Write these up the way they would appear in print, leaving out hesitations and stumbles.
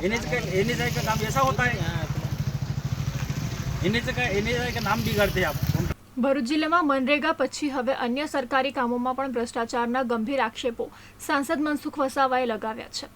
NHI का काम ऐसा होता है, एनएचआई का नाम बिगाड़ते हैं आप। ભરૂચ જિલ્લામાં મનરેગા પછી હવે અન્ય સરકારી કામોમાં પણ ભ્રષ્ટાચારના ગંભીર આક્ષેપો સાંસદ મનસુખ વસાવાએ લગાવ્યા છે।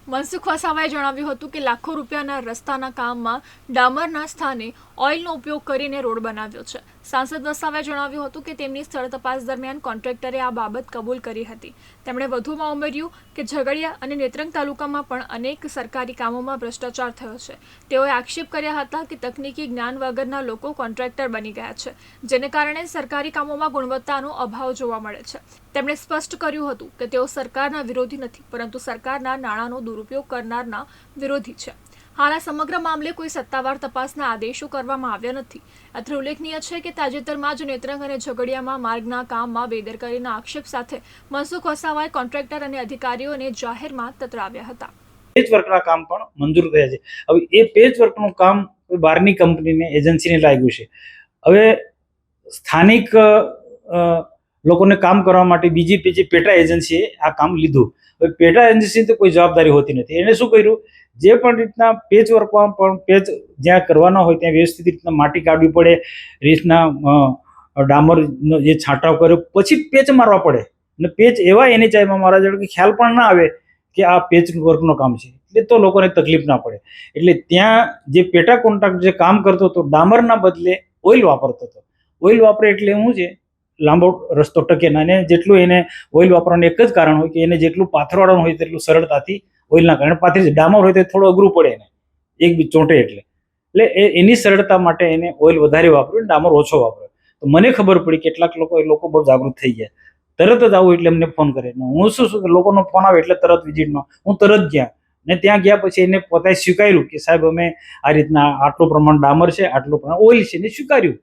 મનસુખ વસાવાએ જણાવ્યું હતું કે લાખો રૂપિયાના રસ્તાના કામમાં ડામરના સ્થાને ઓઇલનો ઉપયોગ કરીને રોડ બનાવ્યો છે। સાંસદ વસાવાએ જણાવ્યું હતું કે તેમની સ્થળ તપાસ દરમિયાન કોન્ટ્રાક્ટરે આ બાબત કબૂલ કરી હતી। તેમણે વધુમાં ઉમેર્યું કે ઝઘડિયા અને નેત્રંગ તાલુકામાં પણ અનેક સરકારી કામોમાં ભ્રષ્ટાચાર થયો છે। તેઓએ આક્ષેપ કર્યા હતા કે તકનીકી જ્ઞાન વગરના લોકો કોન્ટ્રાક્ટર બની ગયા છે, જેને કારણે સરકારી કામોમાં ગુણવત્તાનો અભાવ જોવા મળે છે। તેમણે સ્પષ્ટ કર્યું હતું કે તેઓ સરકારના વિરોધી નથી, પરંતુ સરકારના નાણાંનો દુરુપયોગ કરનારના વિરોધી છે। હાલ આ સમગ્ર મામલે કોઈ સત્તાવાર તપાસના આદેશો કરવામાં આવ્યા નથી। અત્રે ઉલ્લેખનીય છે કે તાજેતરમાં જ નેત્રંગ અને ઝઘડિયામાં માર્ગના કામમાં બેદરકારીના આક્ષેપ સાથે મનસુખ વસાવાએ કોન્ટ્રાક્ટર અને અધિકારીઓને જાહેરમાં તતરાવ્યા હતા। પેચ વર્કના કામ પણ મંજૂર થયા છે। હવે એ પેચ વર્કનું કામ બહારની કંપનીને એજન્સીને લાગ્યું છે। હવે સ્થાનિક લોકોને કામ કરવા માટે બીજી પેટા એજન્સીએ આ કામ લીધું। હવે પેટા એજન્સી તો કોઈ જવાબદારી હોતી નથી। એને શું કર્યું, જે પણ રીતના પેચ વર્કમાં પણ પેચ જ્યાં કરવાના હોય ત્યાં વ્યવસ્થિત રીતના માટી કાઢવી પડે, રીતના ડામરનો જે છાંટાવ કર્યો પછી પેચ મારવા પડે, અને પેચ એવા એનએચઆઈમાં મારા જોડે કે ખ્યાલ પણ ના આવે કે આ પેચ વર્કનું કામ છે, એટલે તો લોકોને તકલીફ ના પડે। એટલે ત્યાં જે પેટા કોન્ટ્રાક્ટ જે કામ કરતો હતો ડામરના બદલે ઓઇલ વાપરતો હતો। ઓઇલ વાપરે એટલે શું છે, લાંબો રસ્તો ટકે ના, અને જેટલું એને ઓઇલ વાપરવાનું એક જ કારણ હોય કે એને જેટલું પાથરવાળાનું હોય તેટલું સરળતાથી ઓઇલના કારણે પાથરી, ડામર હોય તો થોડું અઘરું પડે એને એક બી ચોંટે, એટલે એની સરળતા માટે એને ઓઇલ વધારે વાપર્યું, ડામર ઓછો વાપર્યો। તો મને ખબર પડી કેટલાક લોકો બહુ જાગૃત થઈ ગયા, તરત જ આવું એટલે એમને ફોન કરે। હું શું કે લોકોનો ફોન આવે એટલે તરત વિઝિટમાં હું તરત ગયા, ને ત્યાં ગયા પછી એને પોતે સ્વીકાર્યું કે સાહેબ અમે આ રીતના આટલું પ્રમાણ ડામર છે, આટલું પ્રમાણ ઓઇલ છે, ને સ્વીકાર્યું।